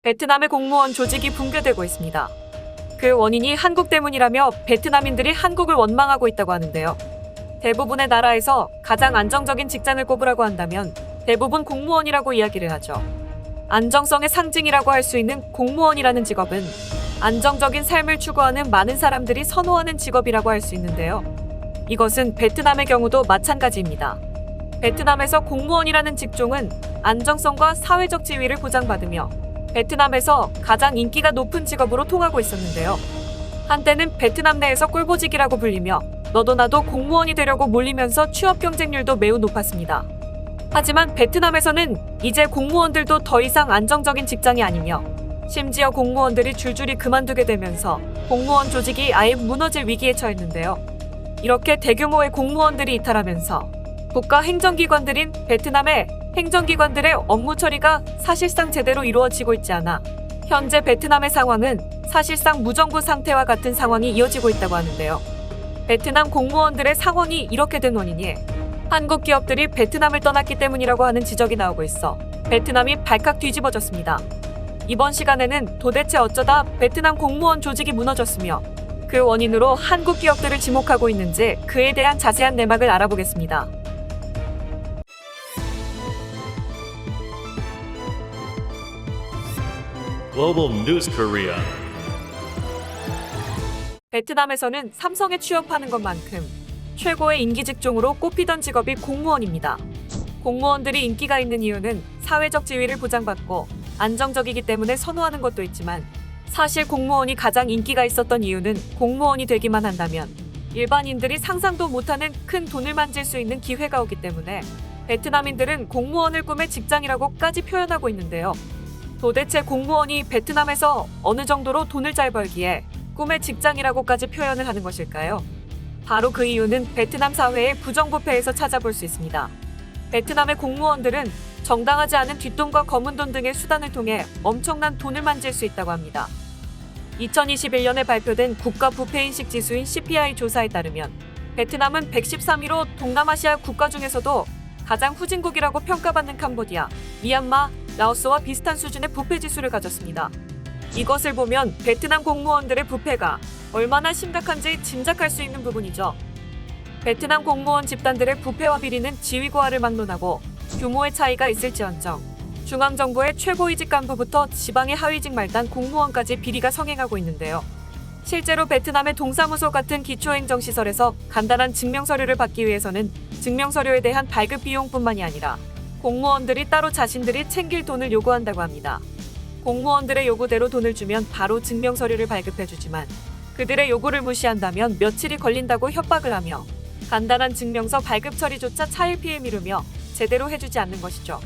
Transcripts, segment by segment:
베트남의 공무원 조직이 붕괴되고 있습니다. 그 원인이 한국 때문이라며 베트남인들이 한국을 원망하고 있다고 하는데요. 대부분의 나라에서 가장 안정적인 직장을 꼽으라고 한다면 대부분 공무원이라고 이야기를 하죠. 안정성의 상징이라고 할 수 있는 공무원이라는 직업은 안정적인 삶을 추구하는 많은 사람들이 선호하는 직업이라고 할 수 있는데요. 이것은 베트남의 경우도 마찬가지입니다. 베트남에서 공무원이라는 직종은 안정성과 사회적 지위를 보장받으며 베트남에서 가장 인기가 높은 직업으로 통하고 있었는데요. 한때는 베트남 내에서 꿀보직이라고 불리며 너도 나도 공무원이 되려고 몰리면서 취업 경쟁률도 매우 높았습니다. 하지만 베트남에서는 이제 공무원들도 더 이상 안정적인 직장이 아니며 심지어 공무원들이 줄줄이 그만두게 되면서 공무원 조직이 아예 무너질 위기에 처했는데요. 이렇게 대규모의 공무원들이 이탈하면서 국가 행정기관들인 베트남의 행정기관들의 업무 처리가 사실상 제대로 이루어지고 있지 않아 현재 베트남의 상황은 사실상 무정부 상태와 같은 상황이 이어지고 있다고 하는데요. 베트남 공무원들의 상황이 이렇게 된 원인이 한국 기업들이 베트남을 떠났기 때문이라고 하는 지적이 나오고 있어 베트남이 발칵 뒤집어졌습니다. 이번 시간에는 도대체 어쩌다 베트남 공무원 조직이 무너졌으며 그 원인으로 한국 기업들을 지목하고 있는지 그에 대한 자세한 내막을 알아보겠습니다. Global News Korea. 베트남에서는 삼성에 취업하는 것만큼 최고의 인기 직종으로 꼽히던 직업이 공무원입니다. 공무원들이 인기가 있는 이유는 사회적 지위를 보장받고 안정적이기 때문에 선호하는 것도 있지만 사실 공무원이 가장 인기가 있었던 이유는 공무원이 되기만 한다면 일반인들이 상상도 못하는 큰 돈을 만질 수 있는 기회가 오기 때문에 베트남인들은 공무원을 꿈의 직장이라고까지 표현하고 있는데요. 도대체 공무원이 베트남에서 어느 정도로 돈을 잘 벌기에 꿈의 직장이라고까지 표현을 하는 것일까요? 바로 그 이유는 베트남 사회의 부정부패에서 찾아볼 수 있습니다. 베트남의 공무원들은 정당하지 않은 뒷돈과 검은 돈 등의 수단을 통해 엄청난 돈을 만질 수 있다고 합니다. 2021년에 발표된 국가부패인식 지수인 CPI 조사에 따르면 베트남은 113위로 동남아시아 국가 중에서도 가장 후진국이라고 평가받는 캄보디아, 미얀마, 라오스와 비슷한 수준의 부패 지수를 가졌습니다. 이것을 보면 베트남 공무원들의 부패가 얼마나 심각한지 짐작할 수 있는 부분이죠. 베트남 공무원 집단들의 부패와 비리는 지위고하를 막론하고 규모의 차이가 있을지언정 중앙정부의 최고위직 간부부터 지방의 하위직 말단 공무원까지 비리가 성행하고 있는데요. 실제로 베트남의 동사무소 같은 기초행정시설에서 간단한 증명서류를 받기 위해서는 증명서류에 대한 발급 비용뿐만이 아니라 공무원들이 따로 자신들이 챙길 돈을 요구한다고 합니다. 공무원들의 요구대로 돈을 주면 바로 증명서류를 발급해주지만 그들의 요구를 무시한다면 며칠이 걸린다고 협박을 하며 간단한 증명서 발급 처리조차 차일피일 미루며 제대로 해주지 않는 것이죠.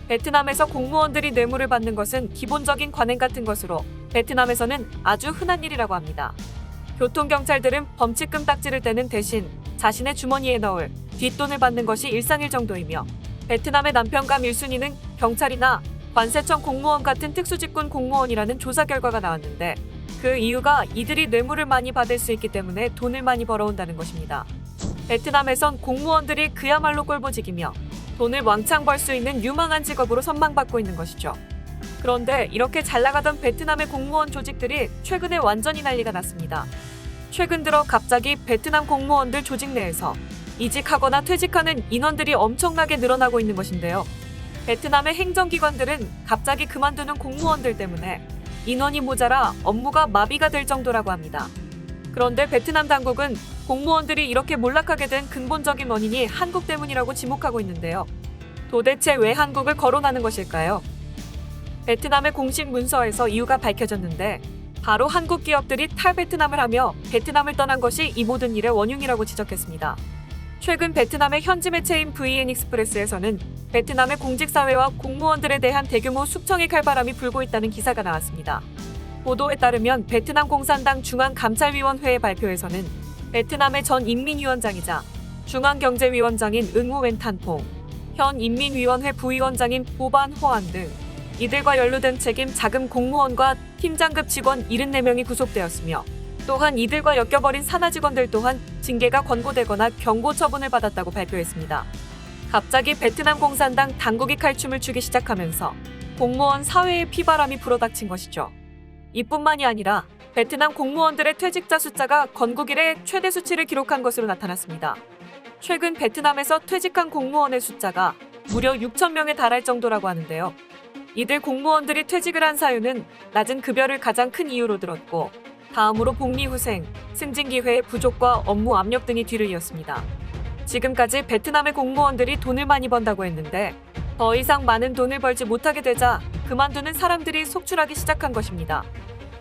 베트남에서 공무원들이 뇌물을 받는 것은 기본적인 관행 같은 것으로 베트남에서는 아주 흔한 일이라고 합니다. 교통경찰들은 범칙금 딱지를 떼는 대신 자신의 주머니에 넣을 뒷돈을 받는 것이 일상일 정도이며 베트남의 남편감 1순위는 경찰이나 관세청 공무원 같은 특수직군 공무원이라는 조사 결과가 나왔는데 그 이유가 이들이 뇌물을 많이 받을 수 있기 때문에 돈을 많이 벌어온다는 것입니다. 베트남에선 공무원들이 그야말로 꼴보직이며 돈을 왕창 벌 수 있는 유망한 직업으로 선망받고 있는 것이죠. 그런데 이렇게 잘 나가던 베트남의 공무원 조직들이 최근에 완전히 난리가 났습니다. 최근 들어 갑자기 베트남 공무원들 조직 내에서 이직하거나 퇴직하는 인원들이 엄청나게 늘어나고 있는 것인데요. 베트남의 행정기관들은 갑자기 그만두는 공무원들 때문에 인원이 모자라 업무가 마비가 될 정도라고 합니다. 그런데 베트남 당국은 공무원들이 이렇게 몰락하게 된 근본적인 원인이 한국 때문이라고 지목하고 있는데요. 도대체 왜 한국을 거론하는 것일까요? 베트남의 공식 문서에서 이유가 밝혀졌는데 바로 한국 기업들이 탈베트남을 하며 베트남을 떠난 것이 이 모든 일의 원흉이라고 지적했습니다. 최근 베트남의 현지 매체인 VNexpress에서는 베트남의 공직사회와 공무원들에 대한 대규모 숙청의 칼바람이 불고 있다는 기사가 나왔습니다. 보도에 따르면 베트남 공산당 중앙감찰위원회의 발표에서는 베트남의 전 인민위원장이자 중앙경제위원장인 응우 웬 탄퐁, 현 인민위원회 부위원장인 보반 호안 등 이들과 연루된 책임 자금 공무원과 팀장급 직원 74명이 구속되었으며 또한 이들과 엮여버린 산하 직원들 또한 징계가 권고되거나 경고 처분을 받았다고 발표했습니다. 갑자기 베트남 공산당 당국이 칼춤을 추기 시작하면서 공무원 사회에 피바람이 불어닥친 것이죠. 이뿐만이 아니라 베트남 공무원들의 퇴직자 숫자가 건국 이래 최대 수치를 기록한 것으로 나타났습니다. 최근 베트남에서 퇴직한 공무원의 숫자가 무려 6천 명에 달할 정도라고 하는데요. 이들 공무원들이 퇴직을 한 사유는 낮은 급여를 가장 큰 이유로 들었고, 다음으로 복리후생, 승진기회의 부족과 업무 압력 등이 뒤를 이었습니다. 지금까지 베트남의 공무원들이 돈을 많이 번다고 했는데 더 이상 많은 돈을 벌지 못하게 되자 그만두는 사람들이 속출하기 시작한 것입니다.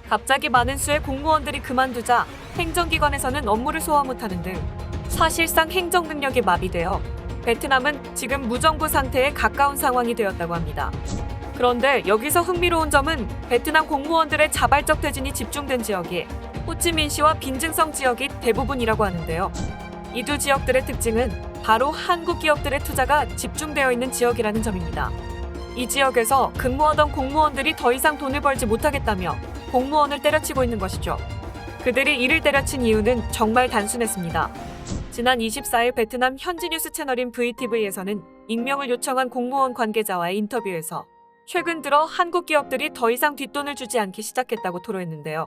갑자기 많은 수의 공무원들이 그만두자 행정기관에서는 업무를 소화 못하는 등 사실상 행정 능력이 마비되어 베트남은 지금 무정부 상태에 가까운 상황이 되었다고 합니다. 그런데 여기서 흥미로운 점은 베트남 공무원들의 자발적 퇴진이 집중된 지역이 호치민시와 빈증성 지역이 대부분이라고 하는데요. 이 두 지역들의 특징은 바로 한국 기업들의 투자가 집중되어 있는 지역이라는 점입니다. 이 지역에서 근무하던 공무원들이 더 이상 돈을 벌지 못하겠다며 공무원을 때려치고 있는 것이죠. 그들이 이를 때려친 이유는 정말 단순했습니다. 지난 24일 베트남 현지 뉴스 채널인 VTV에서는 익명을 요청한 공무원 관계자와의 인터뷰에서 최근 들어 한국 기업들이 더 이상 뒷돈을 주지 않기 시작했다고 토로했는데요.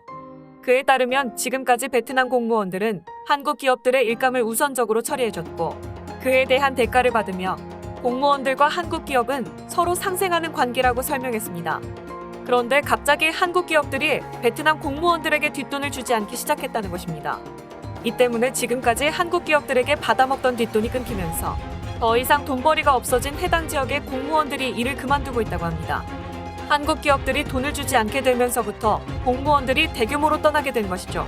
그에 따르면 지금까지 베트남 공무원들은 한국 기업들의 일감을 우선적으로 처리해줬고, 그에 대한 대가를 받으며 공무원들과 한국 기업은 서로 상생하는 관계라고 설명했습니다. 그런데 갑자기 한국 기업들이 베트남 공무원들에게 뒷돈을 주지 않기 시작했다는 것입니다. 이 때문에 지금까지 한국 기업들에게 받아먹던 뒷돈이 끊기면서 더 이상 돈벌이가 없어진 해당 지역의 공무원들이 일을 그만두고 있다고 합니다. 한국 기업들이 돈을 주지 않게 되면서부터 공무원들이 대규모로 떠나게 된 것이죠.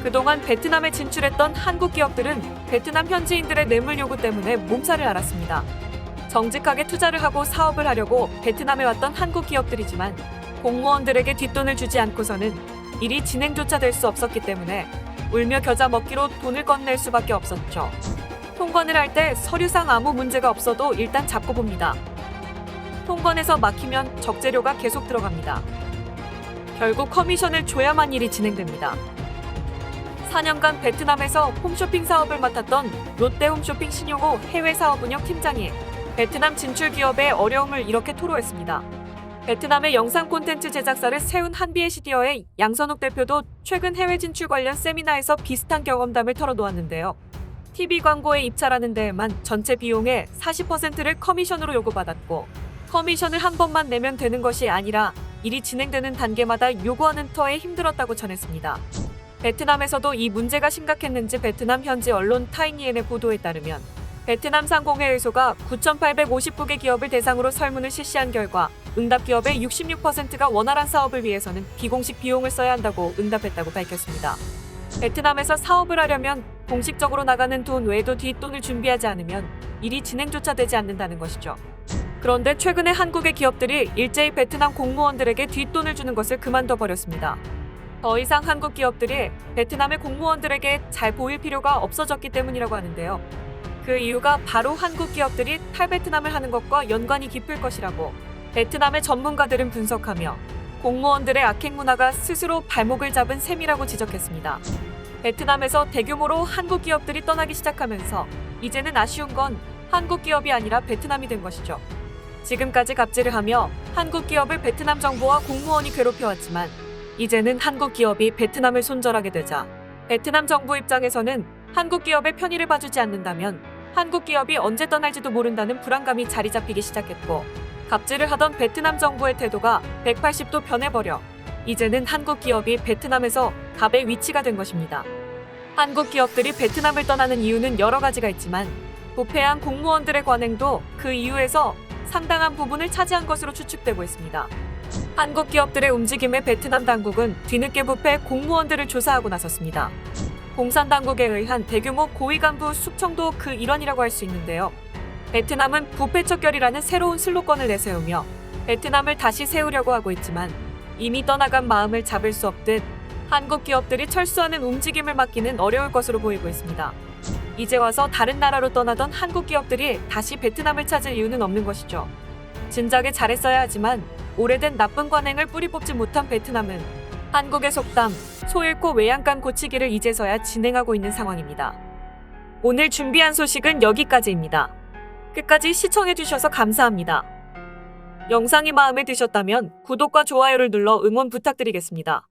그동안 베트남에 진출했던 한국 기업들은 베트남 현지인들의 뇌물 요구 때문에 몸살을 앓았습니다. 정직하게 투자를 하고 사업을 하려고 베트남에 왔던 한국 기업들이지만 공무원들에게 뒷돈을 주지 않고서는 일이 진행조차 될 수 없었기 때문에 울며 겨자 먹기로 돈을 꺼낼 수밖에 없었죠. 통관을 할 때 서류상 아무 문제가 없어도 일단 잡고 봅니다. 통관에서 막히면 적재료가 계속 들어갑니다. 결국 커미션을 줘야만 일이 진행됩니다. 4년간 베트남에서 홈쇼핑 사업을 맡았던 롯데홈쇼핑 신용호 해외 사업 운영 팀장이 베트남 진출 기업의 어려움을 이렇게 토로했습니다. 베트남의 영상 콘텐츠 제작사를 세운 한비에시디어의 양선욱 대표도 최근 해외 진출 관련 세미나에서 비슷한 경험담을 털어놓았는데요. TV 광고에 입찰하는 데에만 전체 비용의 40%를 커미션으로 요구받았고, 커미션을 한 번만 내면 되는 것이 아니라 일이 진행되는 단계마다 요구하는 터에 힘들었다고 전했습니다. 베트남에서도 이 문제가 심각했는지 베트남 현지 언론 타이니엔의 보도에 따르면 베트남 상공회의소가 9,859개 기업을 대상으로 설문을 실시한 결과 응답 기업의 66%가 원활한 사업을 위해서는 비공식 비용을 써야 한다고 응답했다고 밝혔습니다. 베트남에서 사업을 하려면 공식적으로 나가는 돈 외에도 뒷돈을 준비하지 않으면 일이 진행조차 되지 않는다는 것이죠. 그런데 최근에 한국의 기업들이 일제히 베트남 공무원들에게 뒷돈을 주는 것을 그만둬 버렸습니다. 더 이상 한국 기업들이 베트남의 공무원들에게 잘 보일 필요가 없어졌기 때문이라고 하는데요. 그 이유가 바로 한국 기업들이 탈베트남을 하는 것과 연관이 깊을 것이라고 베트남의 전문가들은 분석하며 공무원들의 악행 문화가 스스로 발목을 잡은 셈이라고 지적했습니다. 베트남에서 대규모로 한국 기업들이 떠나기 시작하면서 이제는 아쉬운 건 한국 기업이 아니라 베트남이 된 것이죠. 지금까지 갑질을 하며 한국 기업을 베트남 정부와 공무원이 괴롭혀왔지만 이제는 한국 기업이 베트남을 손절하게 되자 베트남 정부 입장에서는 한국 기업의 편의를 봐주지 않는다면 한국 기업이 언제 떠날지도 모른다는 불안감이 자리 잡히기 시작했고, 갑질을 하던 베트남 정부의 태도가 180도 변해버려 이제는 한국 기업이 베트남에서 갑의 위치가 된 것입니다. 한국 기업들이 베트남을 떠나는 이유는 여러 가지가 있지만 부패한 공무원들의 관행도 그 이유에서 상당한 부분을 차지한 것으로 추측되고 있습니다. 한국 기업들의 움직임에 베트남 당국은 뒤늦게 부패 공무원들을 조사하고 나섰습니다. 공산당국에 의한 대규모 고위 간부 숙청도 그 일환이라고 할 수 있는데요. 베트남은 부패 척결이라는 새로운 슬로건을 내세우며 베트남을 다시 세우려고 하고 있지만 이미 떠나간 마음을 잡을 수 없듯 한국 기업들이 철수하는 움직임을 막기는 어려울 것으로 보이고 있습니다. 이제 와서 다른 나라로 떠나던 한국 기업들이 다시 베트남을 찾을 이유는 없는 것이죠. 진작에 잘했어야 하지만 오래된 나쁜 관행을 뿌리 뽑지 못한 베트남은 한국의 속담 소 잃고 외양간 고치기를 이제서야 진행하고 있는 상황입니다. 오늘 준비한 소식은 여기까지입니다. 끝까지 시청해주셔서 감사합니다. 영상이 마음에 드셨다면 구독과 좋아요를 눌러 응원 부탁드리겠습니다.